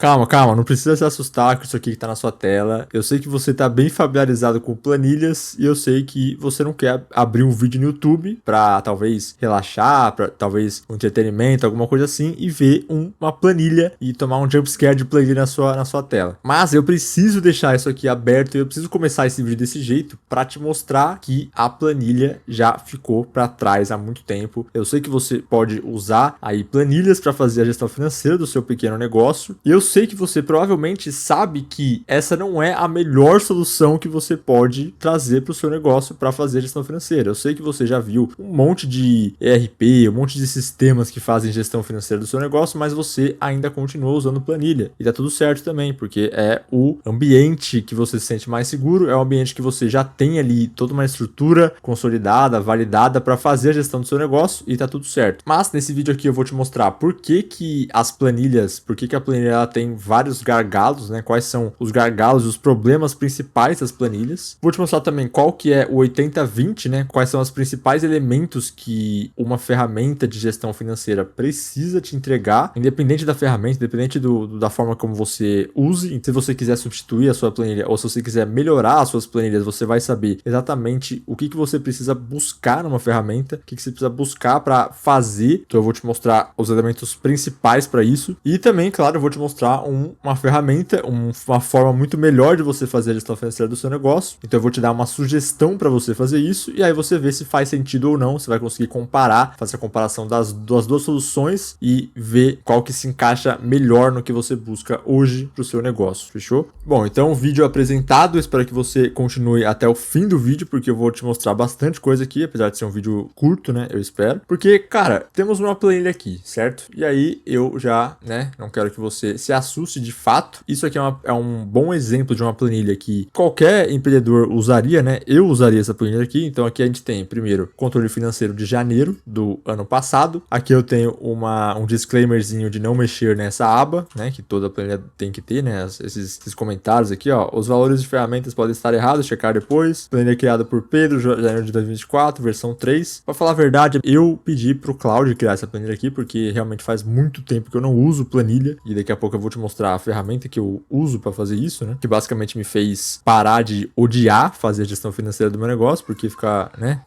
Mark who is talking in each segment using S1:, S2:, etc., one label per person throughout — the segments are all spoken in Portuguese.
S1: Calma, calma, não precisa se assustar com isso aqui que tá na sua tela. Eu sei que você tá bem familiarizado com planilhas e eu sei que você não quer abrir um vídeo no YouTube pra talvez relaxar, pra talvez um entretenimento, alguma coisa assim, e ver uma planilha e tomar um jumpscare de planilha na sua tela. Mas eu preciso deixar isso aqui aberto e eu preciso começar esse vídeo desse jeito pra te mostrar que a planilha já ficou pra trás há muito tempo. Eu sei que você pode usar aí planilhas pra fazer a gestão financeira do seu pequeno negócio. E eu sei que você provavelmente sabe que essa não é a melhor solução que você pode trazer para o seu negócio para fazer a gestão financeira. Eu sei que você já viu um monte de ERP, um monte de sistemas que fazem gestão financeira do seu negócio, mas você ainda continua usando planilha. E tá tudo certo também, porque é o ambiente que você se sente mais seguro, é o ambiente que você já tem ali toda uma estrutura consolidada, validada para fazer a gestão do seu negócio e tá tudo certo. Mas nesse vídeo aqui eu vou te mostrar por que as planilhas, por que a planilha ela tem vários gargalos, né? Quais são os gargalos e os problemas principais das planilhas. Vou te mostrar também qual que é o 80/20, né? Quais são os principais elementos que uma ferramenta de gestão financeira precisa te entregar, independente da ferramenta, independente da forma como você use. Se você quiser substituir a sua planilha ou se você quiser melhorar as suas planilhas, você vai saber exatamente o que você precisa buscar numa ferramenta, o que você precisa buscar para fazer. Então eu vou te mostrar os elementos principais para isso. E também, claro, eu vou te mostrar uma ferramenta, uma forma muito melhor de você fazer a gestão financeira do seu negócio. Então eu vou te dar uma sugestão para você fazer isso e aí você vê se faz sentido ou não. Você vai conseguir comparar, fazer a comparação das duas soluções e ver qual que se encaixa melhor no que você busca hoje para o seu negócio, fechou? Bom, então o vídeo apresentado, espero que você continue até o fim do vídeo, porque eu vou te mostrar bastante coisa aqui, apesar de ser um vídeo curto, né, eu espero. Porque, cara, temos uma planilha aqui, certo? E aí eu já, né, não quero que você se assuste de fato. Isso aqui é um bom exemplo de uma planilha que qualquer empreendedor usaria, né? Eu usaria essa planilha aqui. Então aqui a gente tem, primeiro, controle financeiro de janeiro do ano passado. Aqui eu tenho um disclaimerzinho de não mexer nessa aba, né? Que toda planilha tem que ter, né? Esses comentários aqui, ó. Os valores de ferramentas podem estar errados, checar depois. Planilha criada por Pedro, janeiro de 2024, versão 3. Pra falar a verdade, eu pedi pro Cláudio criar essa planilha aqui, porque realmente faz muito tempo que eu não uso planilha. E daqui a pouco eu vou te mostrar a ferramenta que eu uso para fazer isso, né? Que basicamente me fez parar de odiar fazer a gestão financeira do meu negócio, porque ficar, né?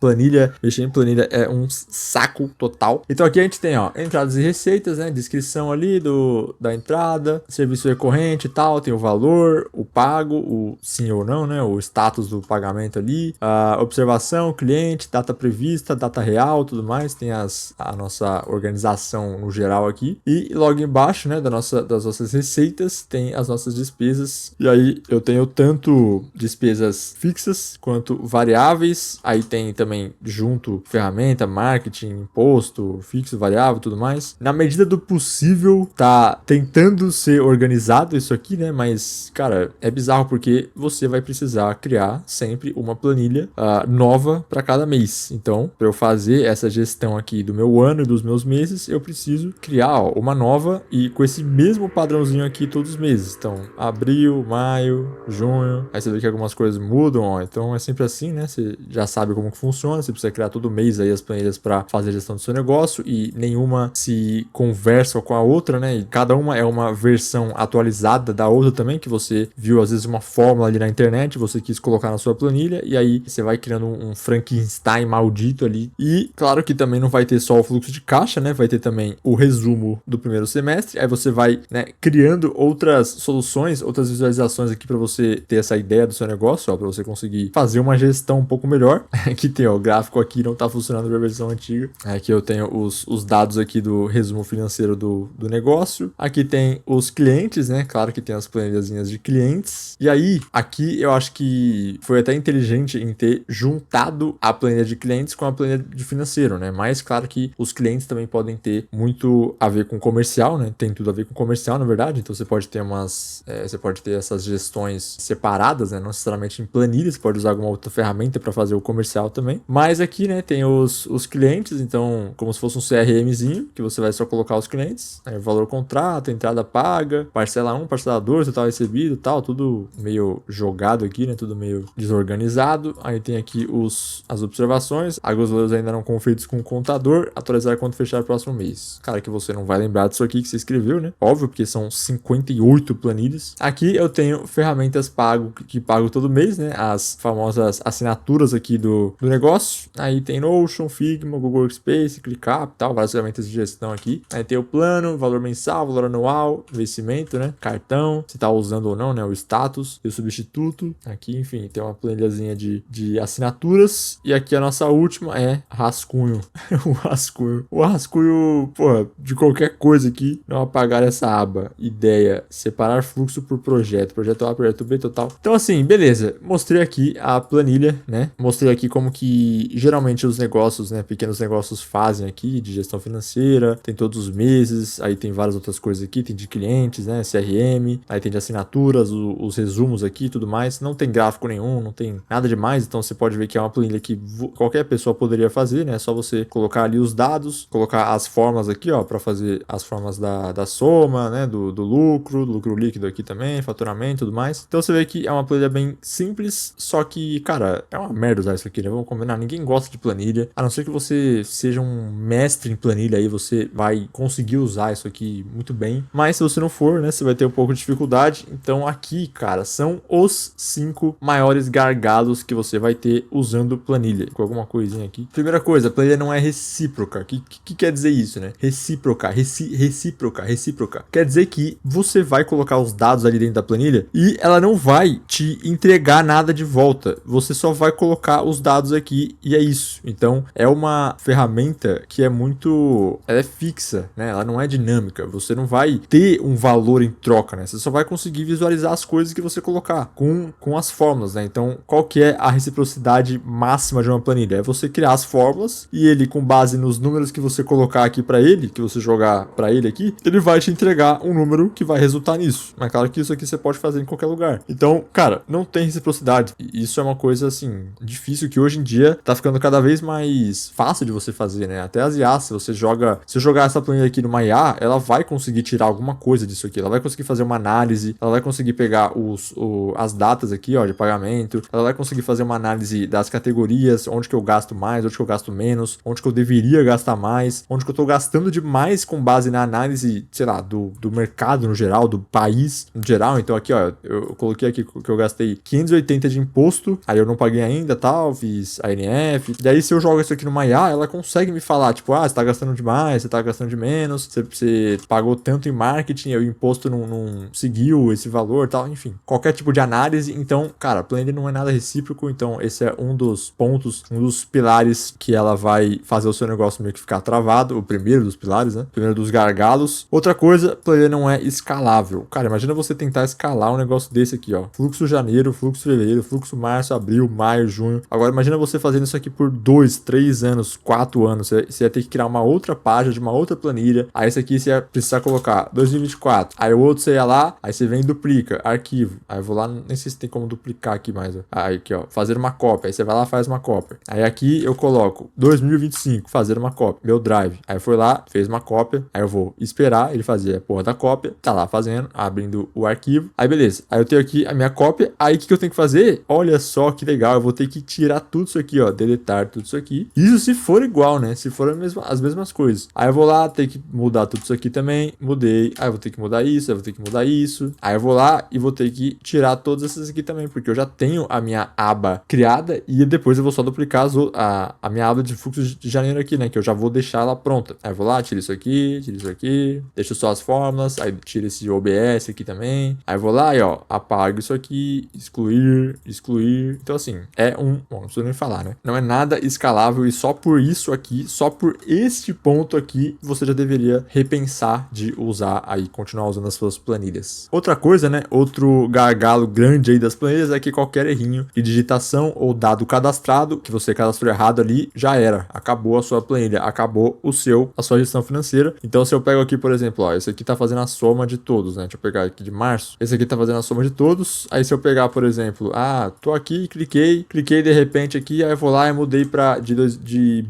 S1: Mexer em planilha é um saco total. Então aqui a gente tem, ó, entradas e receitas, né? Descrição ali da entrada, serviço recorrente e tal, tem o valor, o pago, o sim ou não, né? O status do pagamento ali, a observação, cliente, data prevista, data real, tudo mais. Tem a nossa organização no geral aqui. E logo embaixo, né, das nossas receitas, tem as nossas despesas. E aí eu tenho tanto despesas fixas quanto variáveis. Aí tem também junto ferramenta, marketing, imposto, fixo, variável, tudo mais. Na medida do possível, tá tentando ser organizado isso aqui, né? Mas, cara, é bizarro porque você vai precisar criar sempre uma planilha nova para cada mês. Então, para eu fazer essa gestão aqui do meu ano e dos meus meses, eu preciso criar, ó, uma nova e com esse mesmo padrãozinho aqui todos os meses. Então, abril, maio, junho. Aí você vê que algumas coisas mudam, ó. Então é sempre assim, né? Você já sabe como que funciona. Você precisa criar todo mês aí as planilhas para fazer a gestão do seu negócio e nenhuma se conversa com a outra, né? E cada uma é uma versão atualizada da outra também, que você viu às vezes uma fórmula ali na internet, você quis colocar na sua planilha e aí você vai criando um Frankenstein maldito ali. E claro que também não vai ter só o fluxo de caixa, né? Vai ter também o resumo do primeiro semestre. Aí você vai, né, criando outras soluções, outras visualizações aqui para você ter essa ideia do seu negócio, ó, para você conseguir fazer uma gestão um pouco melhor. Aqui tem, ó, o gráfico aqui não tá funcionando na versão antiga. Aqui eu tenho os dados aqui do resumo financeiro do negócio. Aqui tem os clientes, né? Claro que tem as planilhazinhas de clientes. E aí, aqui eu acho que foi até inteligente em ter juntado a planilha de clientes com a planilha de financeiro, né? Mas claro que os clientes também podem ter muito a ver com comercial, né? Tem tudo a ver com comercial, na verdade. Então você pode ter você pode ter essas gestões separadas, né? Não necessariamente em planilha, você pode usar alguma outra ferramenta para fazer o comercial também. Mas aqui, né, tem os clientes, então como se fosse um CRMzinho, que você vai só colocar os clientes, né? Valor contrato, entrada paga, parcela 1, parcela 2, total recebido, tal, tudo meio jogado aqui, né? Tudo meio desorganizado. Aí tem aqui as observações, alguns valores ainda não conferidos com o contador, atualizar quando fechar o próximo mês. Cara, que você não vai lembrar disso aqui que você escreveu, né? Óbvio, porque são são 58 planilhas. Aqui eu tenho ferramentas que pago todo mês, né? As famosas assinaturas aqui do negócio. Aí tem Notion, Figma, Google Workspace, ClickUp, tal, várias ferramentas de gestão aqui. Aí tem o plano, valor mensal, valor anual, investimento, né? Cartão, se tá usando ou não, né? O status e o substituto. Aqui, enfim, tem uma planilhazinha de assinaturas. E aqui a nossa última é rascunho. O rascunho, porra, de qualquer coisa aqui, não apagar essa aba. Ideia, separar fluxo por projeto. Projeto A, projeto B, total. Então, assim, beleza. Mostrei aqui a planilha, né? Mostrei aqui como que geralmente os negócios, né? Pequenos negócios fazem aqui de gestão financeira. Tem todos os meses. Aí tem várias outras coisas aqui. Tem de clientes, né? CRM. Aí tem de assinaturas, os resumos aqui e tudo mais. Não tem gráfico nenhum, não tem nada demais. Então, você pode ver que é uma planilha que qualquer pessoa poderia fazer, né? É só você colocar ali os dados, colocar as formas aqui, ó, para fazer as formas da soma, né? Do lucro líquido aqui também, faturamento e tudo mais. Então, você vê que é uma planilha bem simples, só que, cara, é uma merda usar isso aqui, né? Vamos combinar, ninguém gosta de planilha, a não ser que você seja um mestre em planilha aí, você vai conseguir usar isso aqui muito bem, mas se você não for, né, você vai ter um pouco de dificuldade. Então aqui, cara, são os 5 maiores gargalos que você vai ter usando planilha. Com alguma coisinha aqui. Primeira coisa, a planilha não é recíproca. O que quer dizer isso, né? Recíproca. Quer dizer que você vai colocar os dados ali dentro da planilha e ela não vai te entregar nada de volta. Você só vai colocar os dados aqui e é isso. Então, é uma ferramenta que é muito... ela é fixa, né? Ela não é dinâmica. Você não vai ter um valor em troca, né? Você só vai conseguir visualizar as coisas que você colocar com as fórmulas, né? Então, qual que é a reciprocidade máxima de uma planilha? É você criar as fórmulas e ele, com base nos números que você colocar aqui para ele, que você jogar para ele aqui, ele vai te entregar um número que vai resultar nisso. Mas claro que isso aqui você pode fazer em qualquer lugar. Então, cara, não tem reciprocidade. Isso é uma coisa, assim, difícil, que hoje em dia tá ficando cada vez mais fácil de você fazer, né? Até as IAs, se você jogar essa planilha aqui numa IA, ela vai conseguir tirar alguma coisa disso aqui. Ela vai conseguir fazer uma análise, ela vai conseguir pegar as datas aqui, ó, de pagamento, ela vai conseguir fazer uma análise das categorias, onde que eu gasto mais, onde que eu gasto menos, onde que eu deveria gastar mais, onde que eu tô gastando demais com base na análise, sei lá, do mercado no geral, do país no geral. Então aqui, ó, eu coloquei aqui que eu gastei 580 de imposto, aí eu não paguei ainda, tal, fiz ANF. E aí, se eu jogo isso aqui numa IA, ela consegue me falar, tipo, você tá gastando demais, você tá gastando de menos, você pagou tanto em marketing, aí o imposto não seguiu esse valor, tal, enfim. Qualquer tipo de análise. Então, cara, a planilha não é nada recíproco, então esse é um dos pontos, um dos pilares que ela vai fazer o seu negócio meio que ficar travado, o primeiro dos pilares, né? O primeiro dos gargalos. Outra coisa, a planilha não é escalável. Cara, imagina você tentar escalar um negócio desse aqui, ó. Fluxo janeiro, fluxo fevereiro, fluxo março, abril, maio, junho. Agora, imagina você fazendo isso aqui por 2, 3 anos, 4 anos. Você ia ter que criar uma outra página de uma outra planilha. Aí esse aqui você ia precisar colocar 2024. Aí o outro você ia lá, aí você vem e duplica, arquivo. Aí eu vou lá, nem sei se tem como duplicar aqui mais, ó. Aí aqui, ó, fazer uma cópia. Aí você vai lá, faz uma cópia. Aí aqui eu coloco 2025, fazer uma cópia. Meu drive. Aí foi lá, fez uma cópia. Aí eu vou esperar ele fazer a porra da cópia. Tá lá fazendo, abrindo o arquivo. Aí beleza. Aí eu tenho aqui a minha cópia. Aí o que eu tenho que fazer? Olha só que legal. Eu vou ter que tirar tudo isso aqui, ó. Deletar tudo isso aqui. Isso se for igual, né? Se for as mesmas coisas. Aí eu vou lá, ter que mudar tudo isso aqui também. Mudei. Aí eu vou ter que mudar isso. Aí eu vou ter que mudar isso. Aí eu vou lá e vou ter que tirar todas essas aqui também. Porque eu já tenho a minha aba criada. E depois eu vou só duplicar a minha aba de fluxo de janeiro aqui, né? Que eu já vou deixar ela pronta. Aí eu vou lá, tiro isso aqui, deixo só as fórmulas, aí tiro esse OBS aqui também. Aí eu vou lá e, ó, apago isso aqui, excluir. Então, assim, bom, não preciso nem falar, né? Não é nada escalável e só por isso aqui, só por este ponto aqui, você já deveria repensar de usar aí, continuar usando as suas planilhas. Outra coisa, né? Outro gargalo grande aí das planilhas é que qualquer errinho de digitação ou dado cadastrado, que você cadastrou errado ali, já era. Acabou a sua planilha, acabou a sua gestão financeira. Então, se eu pego aqui, por exemplo, ó, esse aqui tá fazendo a soma de todos, né? Deixa eu pegar aqui de março. Esse aqui tá fazendo a soma de todos. Aí, se eu pegar, por exemplo, tô aqui, cliquei de repente aqui, aí eu vou lá e mudei pra de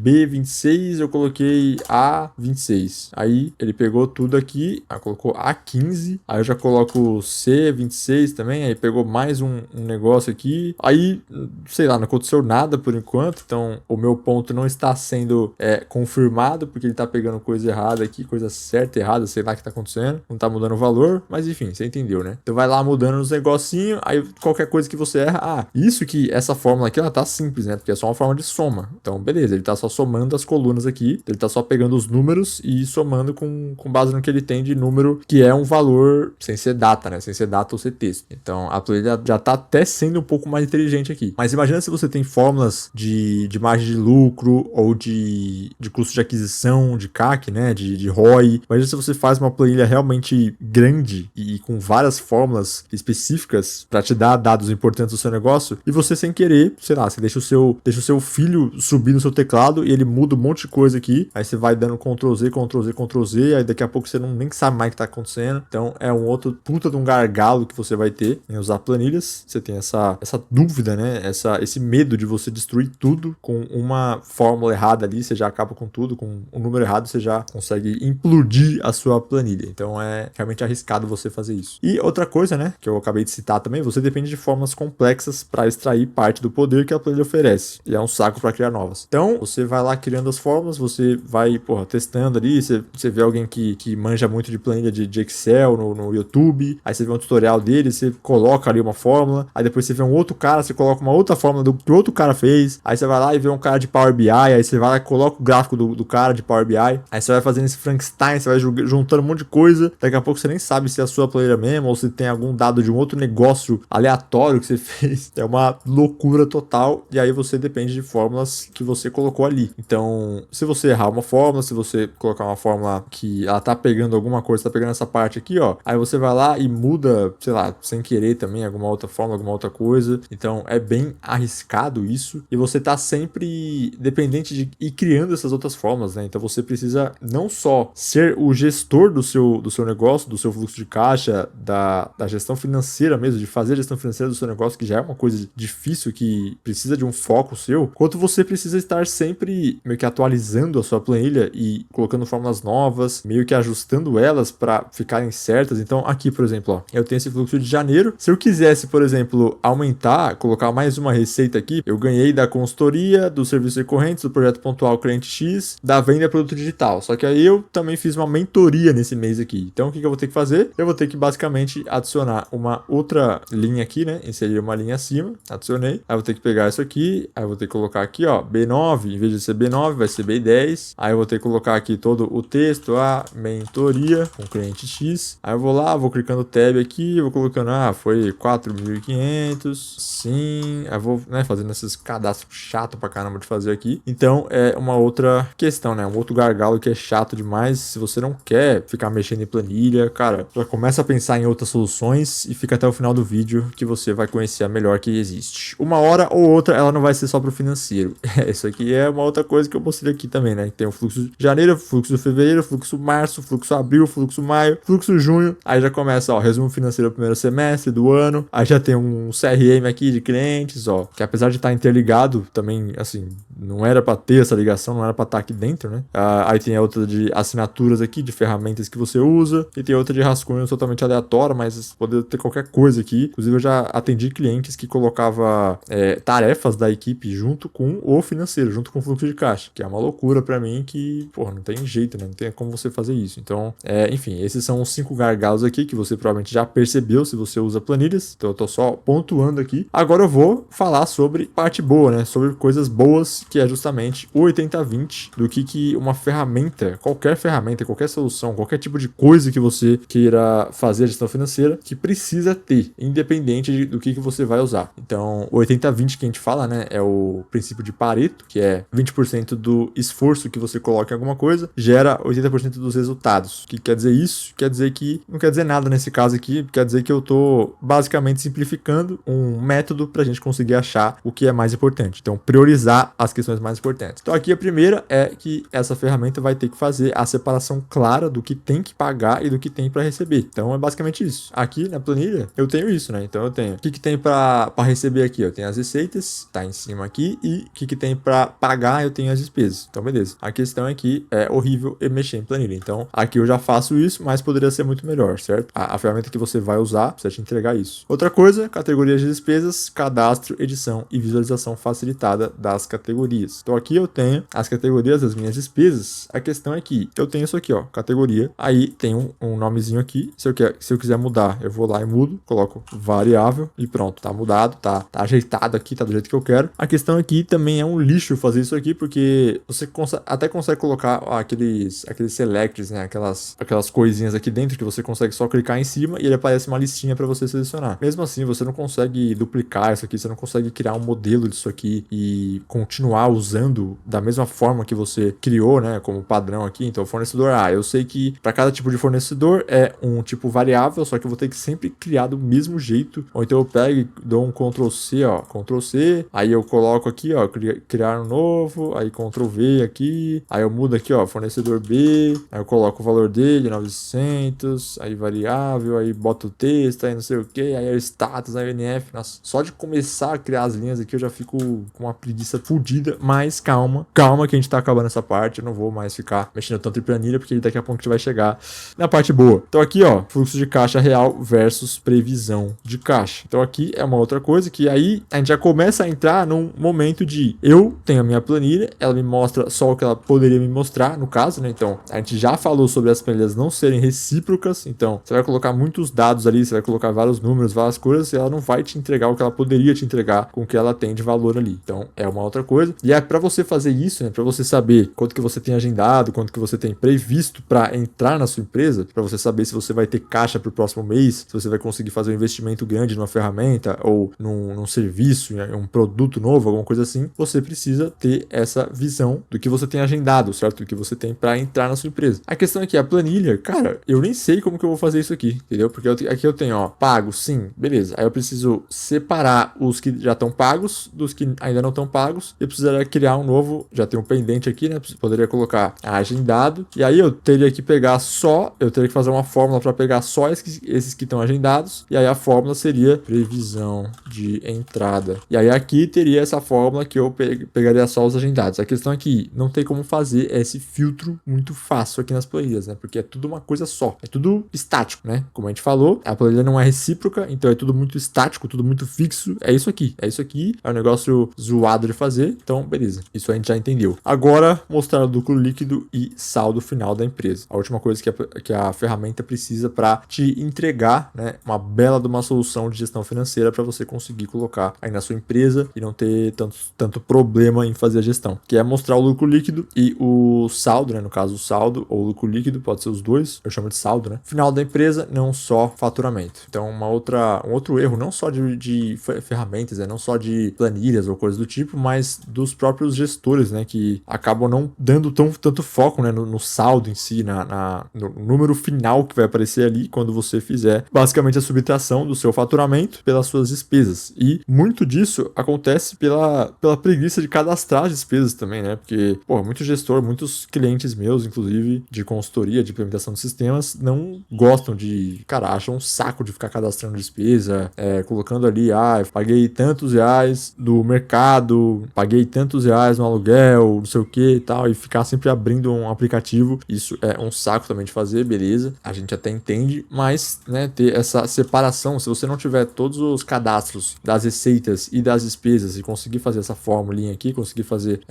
S1: B26, eu coloquei A26. Aí, ele pegou tudo aqui, aí colocou A15, aí eu já coloco C26 também, aí pegou mais um negócio aqui. Aí, sei lá, não aconteceu nada por enquanto, então o meu ponto não está sendo confirmado, porque ele tá pegando coisa errada aqui, coisa certa, errada, sei lá o que tá acontecendo. né? Não tá mudando o valor, mas enfim, você entendeu, né? Então vai lá mudando os negocinhos, aí qualquer coisa que você erra, isso que essa fórmula aqui, ela tá simples, né? Porque é só uma forma de soma. Então, beleza, ele tá só somando as colunas aqui, ele tá só pegando os números e somando com base no que ele tem de número, que é um valor sem ser data, né? Sem ser data ou ser texto. Então, a planilha já tá até sendo um pouco mais inteligente aqui. Mas imagina se você tem fórmulas de margem de lucro ou de custo de aquisição, de CAC, né? De ROI. Imagina se você faz uma planilha realmente grande e com várias fórmulas específicas para te dar dados importantes do seu negócio e você sem querer, sei lá, você deixa o seu filho subir no seu teclado e ele muda um monte de coisa aqui, aí você vai dando Ctrl Z, Ctrl Z, Ctrl Z, aí daqui a pouco você nem sabe mais o que tá acontecendo. Então é um outro puta de um gargalo que você vai ter em usar planilhas. Você tem essa dúvida, né? Esse medo de você destruir tudo com uma fórmula errada ali, você já acaba com tudo, com um número errado você já consegue implodir a sua planilha. Então é realmente arriscado você fazer isso. E outra coisa, né, que eu acabei de citar também, você depende de fórmulas complexas para extrair parte do poder que a planilha oferece. E é um saco para criar novas. Então, você vai lá criando as fórmulas, você vai, testando ali, você vê alguém que manja muito de planilha de Excel no YouTube, aí você vê um tutorial dele, você coloca ali uma fórmula, aí depois você vê um outro cara, você coloca uma outra fórmula que o outro cara fez, aí você vai lá e vê um cara de Power BI, aí você vai lá e coloca o gráfico do cara de Power BI, aí você vai fazendo esse Frankenstein, você vai juntando um monte de coisa, daqui a pouco você nem sabe se é a sua planilha mesmo, ou se tem algum dado de um outro negócio aleatório que você fez, é uma loucura total, e aí você depende de fórmulas que você colocou ali. Então, se você errar uma fórmula, se você colocar uma fórmula que ela tá pegando alguma coisa, tá pegando essa parte aqui, ó, aí você vai lá e muda, sei lá, sem querer também alguma outra fórmula, alguma outra coisa. Então, é bem arriscado isso, e você tá sempre dependente de ir criando essas outras fórmulas, né? Então, você precisa não só ser o gestor do seu negócio, do seu fluxo de caixa, da gestão financeira mesmo, de fazer a gestão financeira do seu negócio, que já é uma coisa difícil, que precisa de um foco seu, quanto você precisa estar sempre meio que atualizando a sua planilha e colocando fórmulas novas, meio que ajustando elas para ficarem certas. Então, aqui, por exemplo, ó, eu tenho esse fluxo de janeiro. Se eu quisesse, por exemplo, aumentar, colocar mais uma receita aqui, eu ganhei da consultoria, dos serviços recorrentes, do projeto pontual cliente X, da venda de produto digital. Só que aí eu também fiz uma mentoria nesse mês aqui. Então, o que eu vou ter que fazer? Eu vou ter que basicamente adicionar uma outra linha aqui, né? Inserir uma linha acima, adicionei. Aí eu vou ter que pegar isso aqui, aí eu vou ter que colocar aqui, ó, B9, em vez de ser B9, vai ser B10. Aí eu vou ter que colocar aqui todo o texto, a mentoria com cliente X. Aí eu vou lá, vou clicando tab aqui, vou colocando, foi 4.500, sim. Aí eu vou, né, fazendo esses cadastros chato pra caramba de fazer aqui. Então, é uma outra questão, né? Um outro gargalo que é chato demais. Se você não quer ficar mexendo em planilha, cara, já começa a pensar em outras soluções e fica até o final do vídeo que você vai conhecer a melhor que existe. Uma hora ou outra, ela não vai ser só pro financeiro. Isso aqui é uma outra coisa que eu mostrei aqui também, né? Tem o fluxo de janeiro, fluxo de fevereiro, fluxo março, fluxo abril, fluxo maio, fluxo junho. Aí já começa, ó, resumo financeiro do primeiro semestre do ano. Aí já tem um CRM aqui de clientes, ó, que apesar de estar interligado, também, assim, não era pra ter essa ligação, não era pra estar aqui dentro, né? Aí tem a outra de assinaturas aqui, de ferramentas que você usa. E tem outra de rascunho totalmente aleatório, mas pode ter qualquer coisa aqui. Inclusive, eu já atendi clientes que colocava tarefas da equipe junto com o financeiro, junto com o fluxo de caixa, que é uma loucura pra mim que, porra, não tem jeito, né? Não tem como você fazer isso. Então, enfim, esses são os 5 gargalos aqui que você provavelmente já percebeu se você usa planilhas. Então, eu tô só pontuando aqui. Agora eu vou falar sobre parte boa, né? Sobre coisas boas, que é justamente o 80/20 do que uma ferramenta, qualquer solução, qualquer tipo de coisa que você queira fazer a gestão financeira, que precisa ter, independente do que você vai usar. Então, o 80/20 que a gente fala, né, é o princípio de Pareto, que é 20% do esforço que você coloca em alguma coisa, gera 80% dos resultados. O que quer dizer isso? Quer dizer que, não quer dizer nada nesse caso aqui, quer dizer que eu tô basicamente simplificando um método pra gente conseguir achar o que é mais importante. Então, priorizar as questões mais importantes. Então, aqui a primeira é que essa ferramenta vai ter que fazer a separação clara do que tem que pagar e do que tem para receber. Então, é basicamente isso. Aqui na planilha, eu tenho isso, né? Então, eu tenho o que tem para receber aqui? Eu tenho as receitas, tá em cima aqui, e o que tem para pagar? Eu tenho as despesas. Então, beleza. A questão é que é horrível mexer em planilha. Então, aqui eu já faço isso, mas poderia ser muito melhor, certo? A ferramenta que você vai usar precisa te entregar isso. Outra coisa, categorias de despesas, cadastro, edição e visualização facilitada das categorias. categorias. Então aqui eu tenho as categorias das minhas despesas. A questão é que eu tenho isso aqui, ó, categoria. Aí tem um nomezinho aqui. Se eu quiser mudar, eu vou lá e mudo, coloco variável e pronto, tá mudado, tá ajeitado aqui, tá do jeito que eu quero. A questão aqui também é um lixo fazer isso aqui, porque você até consegue colocar aqueles selects, né, aquelas coisinhas aqui dentro que você consegue só clicar em cima e ele aparece uma listinha para você selecionar. Mesmo assim, você não consegue duplicar isso aqui, você não consegue criar um modelo disso aqui e continuar usando da mesma forma que você criou, né, como padrão aqui. Então, fornecedor A, eu sei que para cada tipo de fornecedor é um tipo variável, só que eu vou ter que sempre criar do mesmo jeito. Ou então eu pego e dou um Ctrl C, ó, Ctrl C, aí eu coloco aqui, ó, criar um novo, aí Ctrl V aqui, aí eu mudo aqui, ó, fornecedor B, aí eu coloco o valor dele, 900, aí variável, aí boto o texto, aí não sei o que, aí é o status, aí o NF. Nossa, só de começar a criar as linhas aqui eu já fico com uma preguiça fodida, mas calma que a gente tá acabando essa parte, eu não vou mais ficar mexendo tanto em planilha, porque daqui a pouco a gente vai chegar na parte boa. Então aqui, ó, fluxo de caixa real versus previsão de caixa. Então aqui é uma outra coisa que aí a gente já começa a entrar num momento de eu tenho a minha planilha, ela me mostra só o que ela poderia me mostrar, no caso, né? Então a gente já falou sobre as planilhas não serem recíprocas, então você vai colocar muitos dados ali, você vai colocar vários números, várias coisas, e ela não vai te entregar o que ela poderia te entregar com o que ela tem de valor ali. Então é uma outra coisa. E é para você fazer isso, né? Para você saber quanto que você tem agendado, quanto que você tem previsto para entrar na sua empresa, para você saber se você vai ter caixa para o próximo mês, se você vai conseguir fazer um investimento grande numa ferramenta ou num serviço, né? Um produto novo, alguma coisa assim, você precisa ter essa visão do que você tem agendado, certo? Do que você tem para entrar na sua empresa. A questão é que a planilha, cara, eu nem sei como que eu vou fazer isso aqui, entendeu? Porque aqui eu tenho, ó, pago, sim, beleza. Aí eu preciso separar os que já estão pagos dos que ainda não estão pagos. Eu precisaria criar um novo, já tem um pendente aqui, né? Poderia colocar agendado. E aí eu teria que eu teria que fazer uma fórmula para pegar só esses que estão agendados. E aí a fórmula seria previsão de entrada. E aí aqui teria essa fórmula que eu pegaria só os agendados. A questão é que não tem como fazer esse filtro muito fácil aqui nas planilhas, né? Porque é tudo uma coisa só. É tudo estático, né? Como a gente falou, a planilha não é recíproca, então é tudo muito estático, tudo muito fixo. É isso aqui. É um negócio zoado de fazer. Então, beleza. Isso a gente já entendeu. Agora, mostrar o lucro líquido e saldo final da empresa. A última coisa que a ferramenta precisa para te entregar, né, uma bela de uma solução de gestão financeira para você conseguir colocar aí na sua empresa e não ter tanto problema em fazer a gestão, que é mostrar o lucro líquido e o saldo, né, no caso o saldo ou o lucro líquido, pode ser os dois, eu chamo de saldo, né, final da empresa, não só faturamento. Então um outro erro, não só de ferramentas, né, não só de planilhas ou coisas do tipo, mas dos próprios gestores, né, que acabam não dando tanto foco, né, no saldo em si, no número final que vai aparecer ali quando você fizer basicamente a subtração do seu faturamento pelas suas despesas. E muito disso acontece pela preguiça de cadastrar as despesas também, né? Porque, muitos clientes meus, inclusive de consultoria, de implementação de sistemas, não gostam acham um saco de ficar cadastrando despesa, colocando ali, paguei tantos reais do mercado, paguei tantos reais no aluguel, não sei o que e tal, e ficar sempre abrindo um aplicativo. Isso é um saco também de fazer, beleza, a gente até entende, mas, né, ter essa separação, se você não tiver todos os cadastros das receitas e das despesas e conseguir fazer essa formulinha aqui, conseguir fazer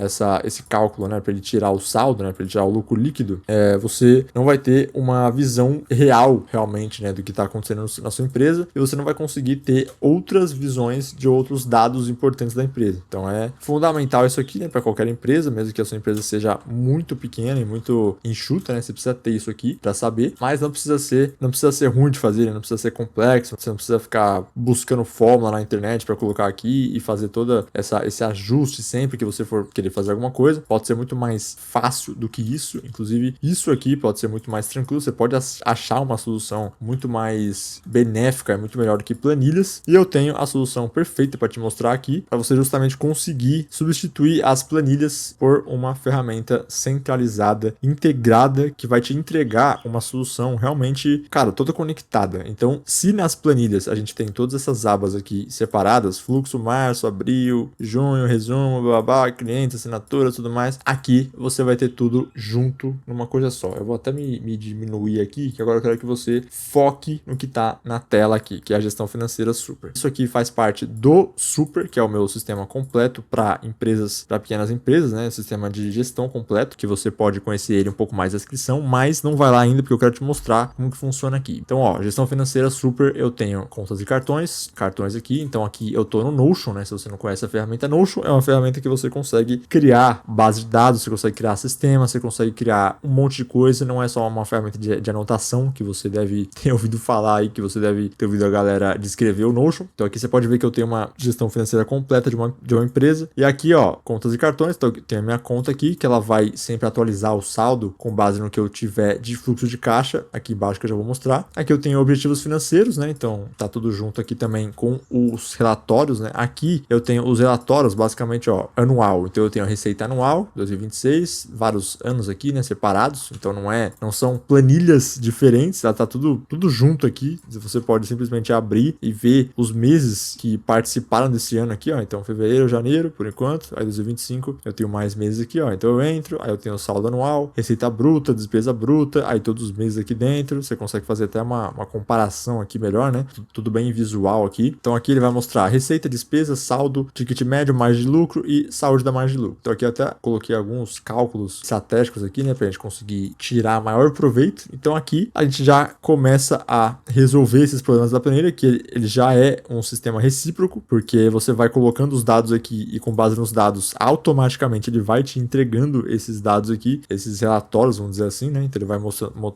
S1: esse cálculo, né, para ele tirar o saldo, né, para ele tirar o lucro líquido, você não vai ter uma visão real, realmente, né, do que está acontecendo na sua empresa, e você não vai conseguir ter outras visões de outros dados importantes da empresa. Então é fundamental isso aqui, né, para qualquer empresa, mesmo que a sua empresa seja muito pequena e muito enxuta, né, você precisa ter isso aqui para saber, mas não precisa ser ruim de fazer, né, não precisa ser complexo, você não precisa ficar buscando fórmula na internet para colocar aqui e fazer toda esse ajuste sempre que você for querer fazer alguma coisa. Pode ser muito mais fácil do que isso, inclusive isso aqui pode ser muito mais tranquilo, você pode achar uma solução muito mais benéfica, muito melhor do que planilhas, e eu tenho a solução perfeita para te mostrar aqui, para você justamente conseguir substituir as planilhas por uma ferramenta centralizada, integrada, que vai te entregar uma solução realmente, cara, toda conectada. Então, se nas planilhas a gente tem todas essas abas aqui separadas, fluxo, março, abril, junho, resumo, babá, cliente, assinatura, tudo mais, aqui você vai ter tudo junto numa coisa só. Eu vou até me diminuir aqui, que agora eu quero que você foque no que tá na tela aqui, que é a gestão financeira Super. Isso aqui faz parte do Super, que é o meu sistema completo para empresas, para pequenas empresas, né? Sistema de gestão completo, que você pode conhecer ele um pouco mais na descrição, mas não vai lá ainda porque eu quero te mostrar como que funciona aqui. Então, ó, gestão financeira super, eu tenho contas e cartões aqui. Então aqui eu tô no Notion, né? Se você não conhece a ferramenta Notion, é uma ferramenta que você consegue criar base de dados, você consegue criar sistema, você consegue criar um monte de coisa, não é só uma ferramenta de anotação que você deve ter ouvido falar aí, que você deve ter ouvido a galera descrever o Notion. Então aqui você pode ver que eu tenho uma gestão financeira completa de uma empresa. E aqui, ó, contas e cartões, então tem a minha conta aqui, que ela vai sempre atualizar o saldo com base no que eu tiver de fluxo de caixa, aqui embaixo que eu já vou mostrar. Aqui eu tenho objetivos financeiros, né? Então tá tudo junto aqui também com os relatórios, né? Aqui eu tenho os relatórios, basicamente, ó, anual. Então eu tenho a receita anual, 2026, vários anos aqui, né, separados. Então não são planilhas diferentes, tá tudo junto aqui. Você pode simplesmente abrir e ver os meses que participaram desse ano aqui, ó. Então fevereiro, janeiro, por enquanto, aí 2025 eu tenho mais meses aqui, ó. Então eu entro, aí eu tenho o saldo anual, receita bruta, despesa bruta, aí todos os meses aqui dentro. Você consegue fazer até uma comparação aqui melhor, né? Tudo bem visual aqui. Então aqui ele vai mostrar receita, despesa, saldo, ticket médio, margem de lucro e saúde da margem de lucro. Então aqui eu até coloquei alguns cálculos estratégicos aqui, né, pra gente conseguir tirar maior proveito. Então aqui a gente já começa a resolver esses problemas da planilha, que ele já é um sistema recíproco, porque você vai colocando os dados aqui e com base nos dados, automaticamente ele vai te entregando esses dados aqui, esses relatórios, vamos dizer assim, né? Então ele vai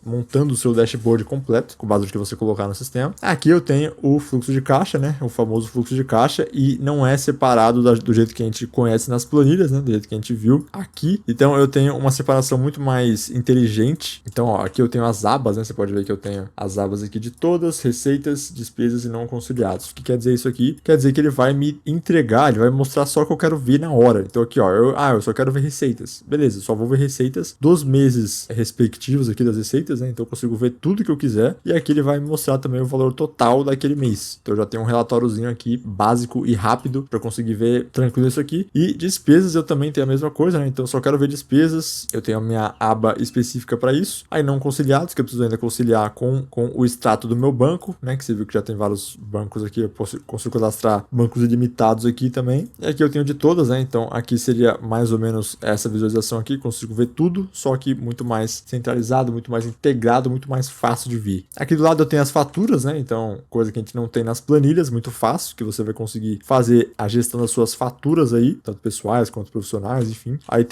S1: montando o seu dashboard completo com base no que você colocar no sistema. Aqui eu tenho o fluxo de caixa, né? O famoso fluxo de caixa, e não é separado do jeito que a gente conhece nas planilhas, né? Do jeito que a gente viu aqui. Então eu tenho uma separação muito mais inteligente. Então, ó, aqui eu tenho as abas, né? Você pode ver que eu tenho as abas aqui de todas, receitas, despesas e não conciliados. O que quer dizer isso aqui? Quer dizer que ele vai me entregar, ele vai mostrar só o que eu quero ver na hora. Então aqui, ó, eu só quero ver receitas. Beleza, só vou ver receitas dos meses respectivos aqui das receitas, né? Então eu consigo ver tudo que eu quiser. E aqui ele vai me mostrar também o valor total daquele mês. Então eu já tenho um relatóriozinho aqui básico e rápido para conseguir ver tranquilo isso aqui. E despesas eu também tenho a mesma coisa, né? Então eu só quero ver despesas. Eu tenho a minha aba específica para isso. Aí não conciliados, que eu preciso ainda conciliar com o extrato do meu banco, né? Que você viu que já tem vários bancos aqui. Eu consigo cadastrar bancos ilimitados aqui também. E aqui eu tenho de todas, né? Então aqui seria mais ou menos essa visualização aqui. Consigo ver tudo, só que muito mais centralizado, muito mais integrado, muito mais fácil de ver. Aqui do lado eu tenho as faturas, né? Então, coisa que a gente não tem nas planilhas, muito fácil, que você vai conseguir fazer a gestão das suas faturas aí, tanto pessoais quanto profissionais, enfim. Aí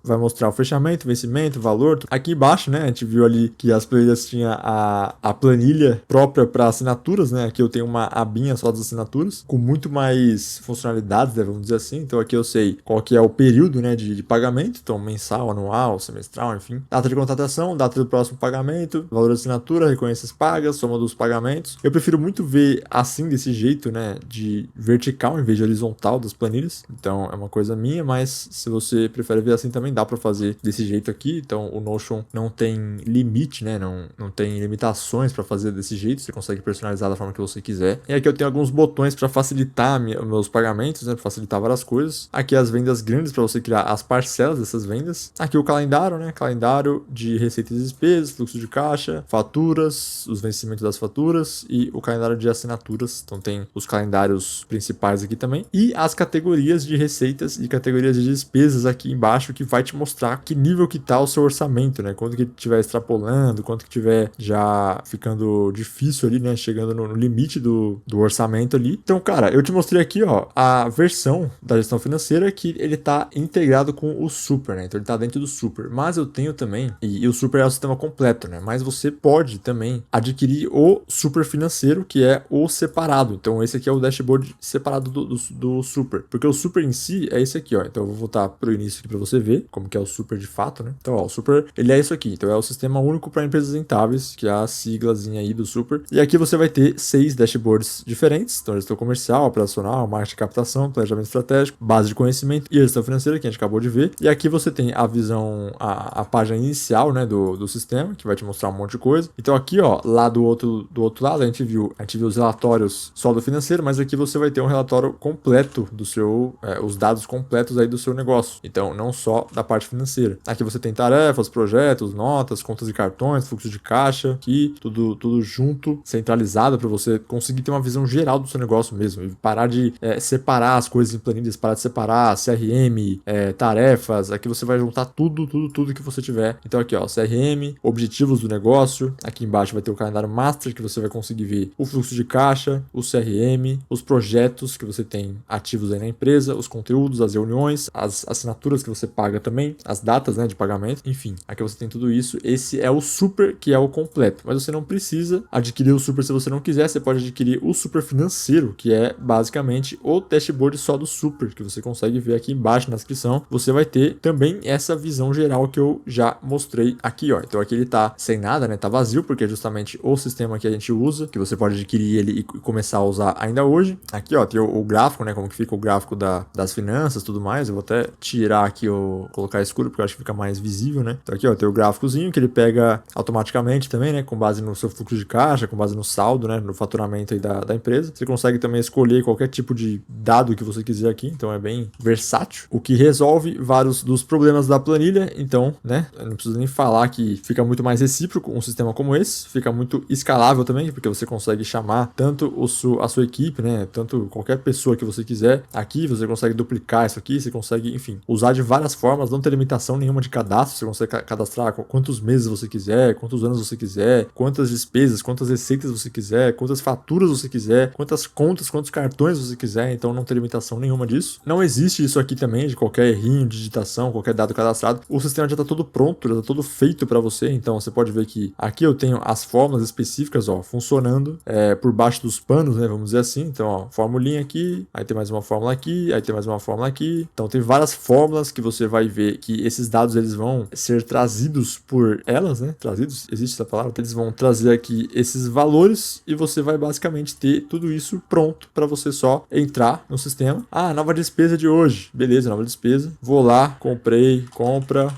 S1: vai mostrar o fechamento, vencimento, valor. Aqui embaixo, né? A gente viu ali que as planilhas tinha a planilha própria para assinaturas, né? Aqui eu tenho uma abinha só das assinaturas, com muito mais funcionalidades, né? Vamos dizer assim. Então aqui eu sei qual que é o período, né, de pagamento, então mensal, anual, semestral, enfim. Data de contratação, data do próximo pagamento, valor da assinatura, reconhecências pagas, soma dos pagamentos. Eu prefiro muito ver assim, desse jeito, né, de vertical em vez de horizontal das planilhas. Então é uma coisa minha, mas se você prefere ver assim também dá para fazer desse jeito aqui. Então o Notion não tem limite, né, não tem limitações para fazer desse jeito. Você consegue personalizar da forma que você quiser. E aqui eu tenho alguns botões para facilitar meus pagamentos, né, para facilitar várias coisas. Aqui as vendas grandes para você criar as parcelas dessas vendas. Aqui o calendário, né, calendário de receitas e despesas, fluxo de caixa, faturas, os vencimentos das faturas e o calendário de assinaturas. Então tem os calendários principais aqui também e as categorias de receitas e categorias de despesas aqui embaixo, que vai te mostrar que nível que tá o seu orçamento, né? Quanto que estiver extrapolando, quanto que estiver já ficando difícil ali, né? Chegando no limite do orçamento ali. Então, cara, eu te mostrei aqui, ó, a versão da gestão financeira que ele tá integrado com o Super, né? Então ele tá dentro do Super. Mas eu tenho também, e o Super é o sistema completo, né? Mas você pode também adquirir o Super financeiro, que é o separado. Então esse aqui é o dashboard separado do Super. Porque o Super em si é esse aqui, ó. Então eu vou voltar pro início aqui pra você ver como que é o Super de fato, né? Então, ó, o Super, ele é isso aqui. Então é o sistema único para empresas rentáveis, que é a siglazinha aí do Super. E aqui você vai ter 6 dashboards diferentes. Então gestão comercial, operacional, marketing, captação, planejamento estratégico, base de conhecimento e gestão financeira, que a gente acabou de ver. E aqui você tem a visão, a página inicial, né, do sistema, que vai te mostrar um monte de coisa. Então aqui, ó, lá do outro lado, a gente viu os relatórios só do financeiro, mas aqui você vai ter um relatório completo do seu, os dados completos aí do seu negócio. Então, não só da parte financeira. Aqui você tem tarefas, projetos, notas, contas e cartões, fluxo de caixa, aqui, tudo junto, centralizado, para você conseguir ter uma visão geral do seu negócio mesmo, e parar de separar as coisas em planilhas, parar parar de separar, CRM, tarefas, aqui você vai juntar tudo que você tiver. Então aqui, ó, CRM, objetivos do negócio, aqui embaixo vai ter o calendário master, que você vai conseguir ver o fluxo de caixa, o CRM, os projetos que você tem ativos aí na empresa, os conteúdos, as reuniões, as assinaturas que você paga também, as datas, né, de pagamento, enfim, aqui você tem tudo isso. Esse é o super, que é o completo, mas você não precisa adquirir o super se você não quiser, você pode adquirir o super financeiro, que é basicamente o dashboard só do super, que você consegue ver aqui embaixo na descrição. Você vai ter também essa visão geral que eu já mostrei aqui, ó. Então aqui ele tá sem nada, né, tá vazio, porque é justamente o sistema que a gente usa, que você pode adquirir ele e começar a usar ainda hoje. Aqui, ó, tem o gráfico, né, como que fica o gráfico das finanças, tudo mais. Eu vou até tirar aqui, colocar escuro, porque eu acho que fica mais visível, né. Então aqui, ó, tem o gráficozinho que ele pega automaticamente também, né, com base no seu fluxo de caixa, com base no saldo, né, no faturamento aí da empresa. Você consegue também escolher qualquer tipo de dado que você quiser aqui, então é bem versátil, o que resolve vários dos problemas da planilha. Então, né, eu não preciso nem falar que fica muito mais recíproco um sistema como esse, fica muito escalável também, porque você consegue chamar tanto a sua equipe, né, tanto qualquer pessoa que você quiser. Aqui você consegue duplicar isso aqui, você consegue, enfim, usar de várias formas, não ter limitação nenhuma de cadastro, você consegue cadastrar quantos meses você quiser, quantos anos você quiser, quantas despesas, quantas receitas você quiser, quantas faturas você quiser, quantas contas, quantos cartões você quiser, então não tem limitação nenhuma disso. Não existe isso aqui também, de qualquer errinho de digitação, qualquer dado cadastrado. O sistema já está todo pronto, já está todo feito para você, então você pode ver que aqui eu tenho as fórmulas específicas, ó, funcionando por baixo dos panos, né, vamos dizer assim. Então, ó, formulinha aqui, aí tem mais uma fórmula aqui, aí tem mais uma fórmula aqui. Então tem várias fórmulas que você vai ver que esses dados eles vão ser trazidos por elas, né, trazidos, existe essa palavra? Eles vão trazer aqui esses valores e você vai basicamente ter tudo isso pronto para você só entrar no sistema. Ah, nova despesa de hoje. Beleza, nova despesa. Vou lá, comprei, compra,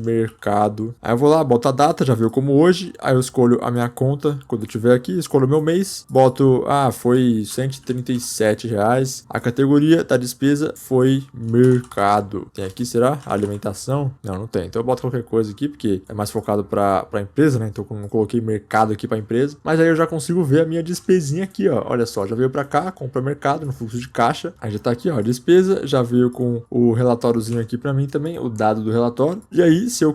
S1: mercado. Aí eu vou lá, boto a data, já viu como hoje. Aí eu escolho a minha conta, quando eu tiver aqui, escolho o meu mês, boto, foi R$137. A categoria da despesa foi mercado. Tem aqui, será? Alimentação? Não tem. Então eu boto qualquer coisa aqui, porque é mais focado para empresa, né? Então eu não coloquei mercado aqui para empresa. Mas aí eu já consigo ver a minha despesinha aqui, ó. Olha só, já veio para cá, compra mercado no fluxo de caixa. Aí já tá aqui, ó, a despesa, já veio com o relatóriozinho aqui para mim também, o dado do relatório. E aí, se eu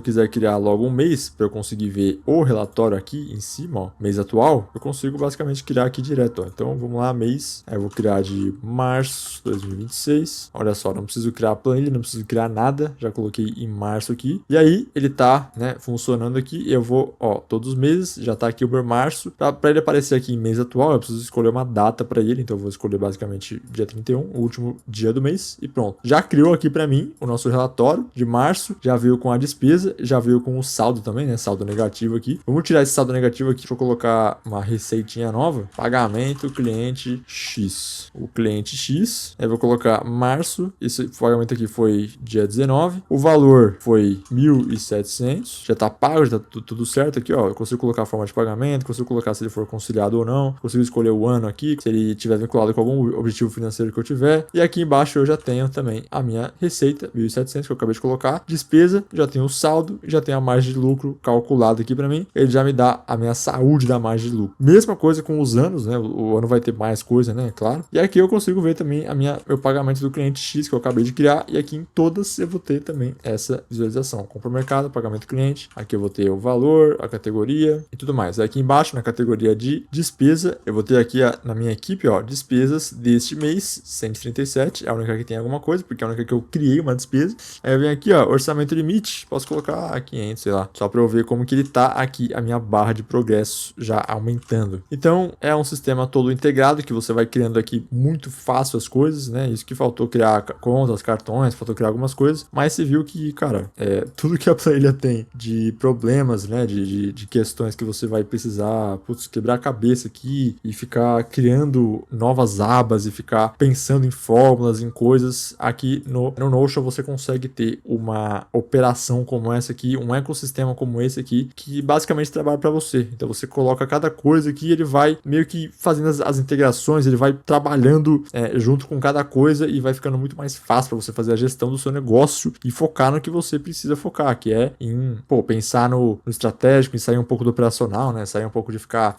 S1: quiser criar logo um mês para eu conseguir ver o relatório aqui em cima, ó, mês atual, eu consigo basicamente criar aqui direto, ó. Então vamos lá, mês. Aí eu vou criar de março de 2026. Olha só, não preciso criar planilha, não preciso criar nada, já coloquei em março aqui. E aí ele tá, né, funcionando aqui. Eu vou, ó, todos os meses, já tá aqui o meu março. Para ele aparecer aqui em mês atual, eu preciso escolher uma data para ele, então eu vou escolher basicamente dia 31, o último dia do mês, e pronto. Já criou aqui para mim o nosso relatório de março, já veio com a despesa, já veio com o saldo também, né, saldo negativo aqui. Vamos tirar esse saldo negativo aqui, deixa eu colocar uma receitinha nova, pagamento cliente X. O cliente X, aí eu vou colocar março, esse pagamento aqui foi dia 19, o valor foi 1.700, já tá pago, já tá tudo certo aqui, ó, eu consigo colocar a forma de pagamento, consigo colocar se ele for conciliado ou não, consigo escolher o ano aqui, se ele tiver vinculado com algum objetivo financeiro que eu tiver, e aqui embaixo eu já tenho também a minha receita, 1.700 que eu acabei de colocar, despesa, já tenho o saldo, já tenho a margem de lucro calculada aqui para mim, ele já me dá a minha saúde da margem de lucro. Mesma coisa com os anos, né, o ano vai ter mais coisa, né, claro, e aqui eu consigo ver também meu pagamento do cliente X que eu acabei de criar, e aqui em todas eu vou ter também essa visualização, compra o mercado, pagamento cliente, aqui eu vou ter o valor, a categoria e tudo mais. Aqui embaixo na categoria de despesa, eu vou ter aqui na minha equipe, ó, despesas deste mês, 137, é a única que tem alguma coisa, porque é a única que eu criei uma despesa. Aí eu venho aqui, ó, orçamento limite, posso colocar 500, sei lá, só para eu ver como que ele tá aqui, a minha barra de progresso já aumentando. Então, é um sistema todo integrado que você vai criando aqui muito fácil as coisas, né? Isso que faltou criar contas, cartões, faltou criar algumas coisas, mas você viu que, cara, tudo que a planilha tem de problemas, né, de questões que você vai precisar, quebrar a cabeça aqui e ficar criando novas abas e ficar pensando em fórmulas, em coisas, aqui no Notion você consegue ter uma operação como essa aqui, um ecossistema como esse aqui, que basicamente trabalha para você. Então você coloca cada coisa aqui, ele vai meio que fazendo as integrações, ele vai trabalhando junto com cada coisa e vai ficando muito mais fácil para você fazer a gestão do seu negócio e focar no que você precisa focar, que é em, pensar no estratégico, em sair um pouco do operacional, né? Sair um pouco de ficar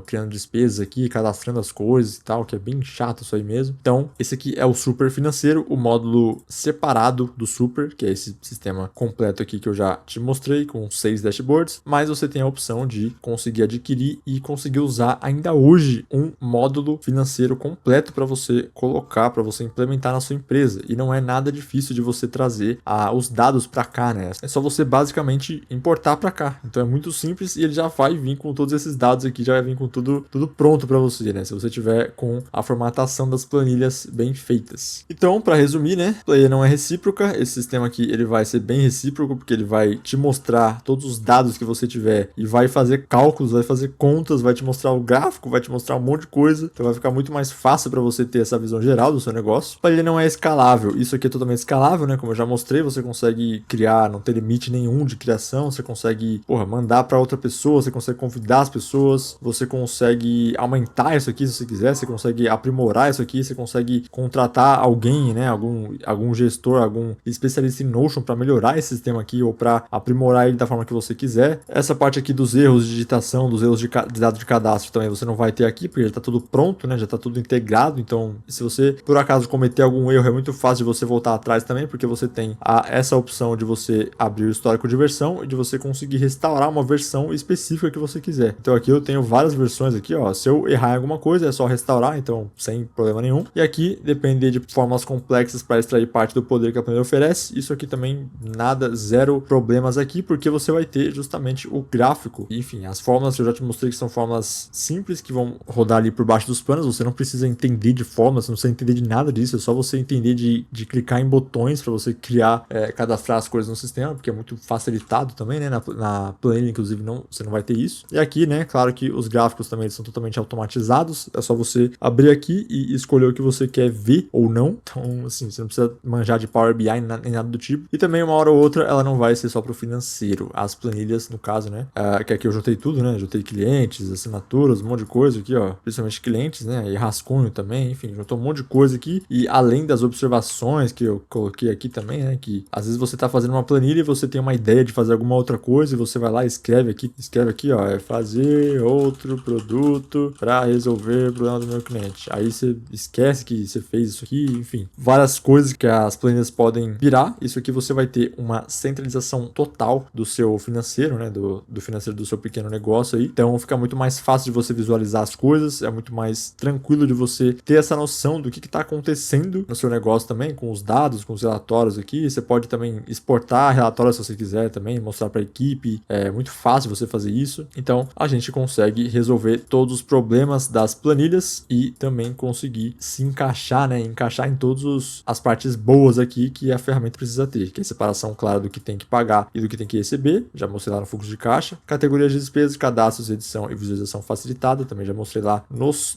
S1: criando despesas aqui, cadastrando as coisas e tal, que é bem chato isso aí mesmo. Então, Então, esse aqui é o Super Financeiro, o módulo separado do Super, que é esse sistema completo aqui que eu já te mostrei, com 6 dashboards, mas você tem a opção de conseguir adquirir e conseguir usar ainda hoje um módulo financeiro completo para você colocar, para você implementar na sua empresa. E não é nada difícil de você trazer os dados para cá, né? É só você basicamente importar para cá. Então é muito simples e ele já vai vir com todos esses dados aqui, já vai vir com tudo pronto para você, né? Se você tiver com a formatação das planilhas bem feitas. Então, para resumir, né? Planilha não é recíproca. Esse sistema aqui ele vai ser bem recíproco porque ele vai te mostrar todos os dados que você tiver e vai fazer cálculos, vai fazer contas, vai te mostrar o gráfico, vai te mostrar um monte de coisa. Então vai ficar muito mais fácil para você ter essa visão geral do seu negócio. Planilha não é escalável. Isso aqui é totalmente escalável, né? Como eu já mostrei, você consegue criar, não tem limite nenhum de criação, você consegue, mandar para outra pessoa, você consegue convidar as pessoas, você consegue aumentar isso aqui se você quiser, você consegue aprimorar isso aqui, você consegue contratar alguém, né, algum gestor, algum especialista em Notion para melhorar esse sistema aqui ou para aprimorar ele da forma que você quiser. Essa parte aqui dos erros de digitação, dos erros de dados de cadastro também você não vai ter aqui, porque já está tudo pronto, né, já está tudo integrado. Então, se você por acaso cometer algum erro, é muito fácil de você voltar atrás também, porque você tem essa opção de você abrir o histórico de versão e de você conseguir restaurar uma versão específica que você quiser. Então aqui eu tenho várias versões aqui, ó. Se eu errar em alguma coisa, é só restaurar, então sem problema nenhum. E aqui, depender de fórmulas complexas para extrair parte do poder que a planilha oferece, isso aqui também nada, zero problemas aqui, porque você vai ter justamente o gráfico. Enfim, as fórmulas que eu já te mostrei que são fórmulas simples, que vão rodar ali por baixo dos panos, você não precisa entender de fórmulas, você não precisa entender de nada disso, é só você entender de clicar em botões para você criar, cadastrar as coisas no sistema, porque é muito facilitado também, né? Na planilha, inclusive, você não vai ter isso. E aqui, né, claro que os gráficos também são totalmente automatizados, é só você abrir aqui e escolher o que você quer ver ou não. Então, assim, você não precisa manjar de Power BI nem nada do tipo. E também, uma hora ou outra, ela não vai ser só para o financeiro. As planilhas, no caso, né, que aqui eu juntei tudo, né, juntei clientes, assinaturas, um monte de coisa aqui, ó, principalmente clientes, né, e rascunho também, enfim, juntou um monte de coisa aqui. E além das observações que eu coloquei aqui também, né, que às vezes você tá fazendo uma planilha e você tem uma ideia de fazer alguma outra coisa e você vai lá e escreve aqui, ó, é fazer outro produto para resolver o problema do meu cliente. Aí você esquece que você fez isso aqui, enfim, várias coisas que as planilhas podem virar. Isso aqui você vai ter uma centralização total do seu financeiro, né, do financeiro do seu pequeno negócio aí. Então fica muito mais fácil de você visualizar as coisas, é muito mais tranquilo de você ter essa noção do que está acontecendo no seu negócio também, com os dados, com os relatórios aqui. Você pode também exportar relatórios se você quiser também, mostrar para a equipe. É muito fácil você fazer isso. Então a gente consegue resolver todos os problemas das planilhas e também conseguir se encaixar, né? Encaixar em todas as partes boas aqui que a ferramenta precisa ter, que é a separação clara do que tem que pagar e do que tem que receber. Já mostrei lá no fluxo de caixa. Categorias de despesas, cadastros, edição e visualização facilitada. Também já mostrei lá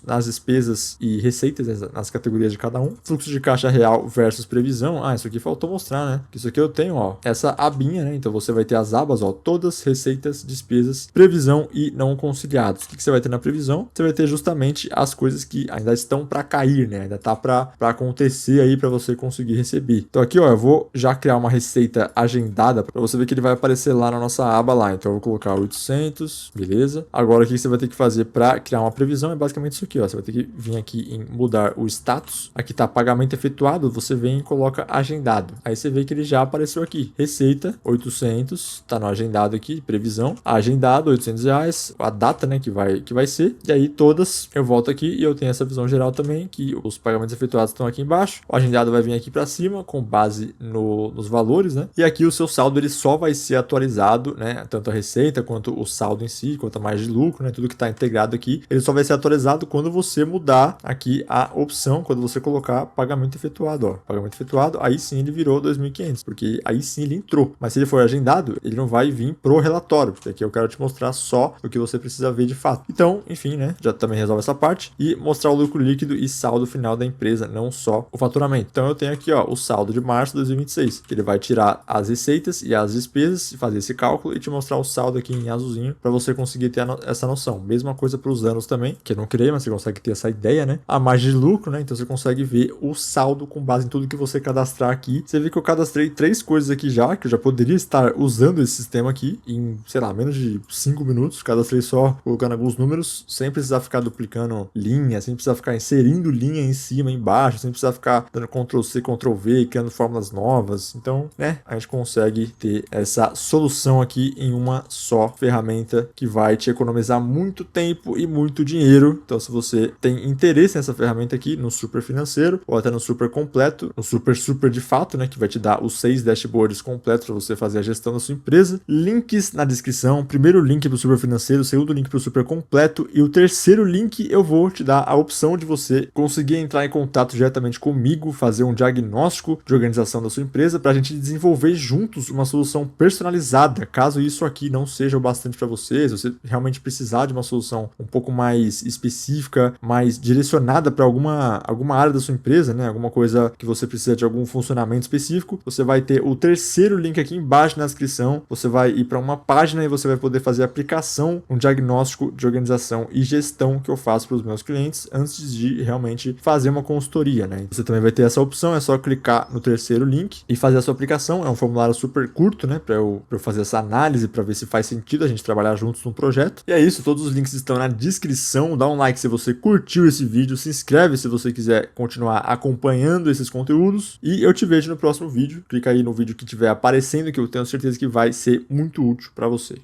S1: nas despesas e receitas, nas categorias de cada um. Fluxo de caixa real versus previsão. Isso aqui faltou mostrar, né? Isso aqui eu tenho, ó, essa abinha, né? Então você vai ter as abas, ó, todas receitas, despesas, previsão e não conciliados. O que você vai ter na previsão? Você vai ter justamente as coisas que ainda estão para cair, né? Ainda tá para acontecer aí para você conseguir receber. Então aqui, ó, eu vou já criar uma receita agendada para você ver que ele vai aparecer lá na nossa aba lá. Então eu vou colocar 800, beleza? Agora o que você vai ter que fazer para criar uma previsão é basicamente isso aqui, ó. Você vai ter que vir aqui em mudar o status. Aqui tá pagamento efetuado, você vem e coloca agendado. Aí você vê que ele já apareceu aqui. Receita 800, tá no agendado aqui, previsão, agendado R$800, a data, né, que vai ser. E aí todas eu volto aqui e eu tenho essa visão geral também, que os pagamentos efetuados estão aqui embaixo. O agendado vai vir aqui para cima com base nos valores, né? E aqui o seu saldo ele só vai ser atualizado, né, tanto a receita quanto o saldo em si, quanto a margem de lucro, né, tudo que está integrado aqui, ele só vai ser atualizado quando você mudar aqui a opção, quando você colocar pagamento efetuado, ó. Pagamento efetuado, aí sim ele virou 2.500, porque aí sim ele entrou. Mas se ele for agendado, ele não vai vir pro relatório, porque aqui eu quero te mostrar só o que você precisa ver de fato. Então, enfim, né, já também resolve essa parte e mostrar o lucro líquido e saldo final da empresa, não só o faturamento. Então eu tenho aqui, ó, o saldo de março de 2026, que ele vai tirar as receitas e as despesas, fazer esse cálculo e te mostrar o saldo aqui em azulzinho para você conseguir ter essa noção. Mesma coisa para os anos também, que eu não criei, mas você consegue ter essa ideia, né? A margem de lucro, né? Então você consegue ver o saldo com base em tudo que você cadastrar aqui. Você vê que eu cadastrei 3 coisas aqui já, que eu já poderia estar usando esse sistema aqui em, sei lá, menos de 5 minutos. Cadastrei só colocando alguns números, sem precisar ficar duplicando linha, sem precisar ficar inserindo linha cima, embaixo, sem precisar ficar dando Ctrl+C, Ctrl+V, criando fórmulas novas. Então, né, a gente consegue ter essa solução aqui em uma só ferramenta que vai te economizar muito tempo e muito dinheiro. Então, se você tem interesse nessa ferramenta aqui, no Super Financeiro, ou até no Super Completo, no Super de fato, né, que vai te dar os 6 dashboards completos para você fazer a gestão da sua empresa. Links na descrição. Primeiro link para o Super Financeiro, segundo link para o Super Completo e o terceiro link eu vou te dar a opção de você conseguir entrar em contato diretamente comigo, fazer um diagnóstico de organização da sua empresa para a gente desenvolver juntos uma solução personalizada. Caso isso aqui não seja o bastante para você, se você realmente precisar de uma solução um pouco mais específica, mais direcionada para alguma área da sua empresa, né? Alguma coisa que você precisa de algum funcionamento específico, você vai ter o terceiro link aqui embaixo na descrição. Você vai ir para uma página e você vai poder fazer a aplicação, um diagnóstico de organização e gestão que eu faço para os meus clientes antes de realmente fazer uma consultoria, né? Você também vai ter essa opção, é só clicar no terceiro link e fazer a sua aplicação. É um formulário super curto, né? Para eu fazer essa análise, para ver se faz sentido a gente trabalhar juntos num projeto. E é isso, todos os links estão na descrição. Dá um like se você curtiu esse vídeo, se inscreve se você quiser continuar acompanhando esses conteúdos e eu te vejo no próximo vídeo. Clica aí no vídeo que estiver aparecendo que eu tenho certeza que vai ser muito útil para você.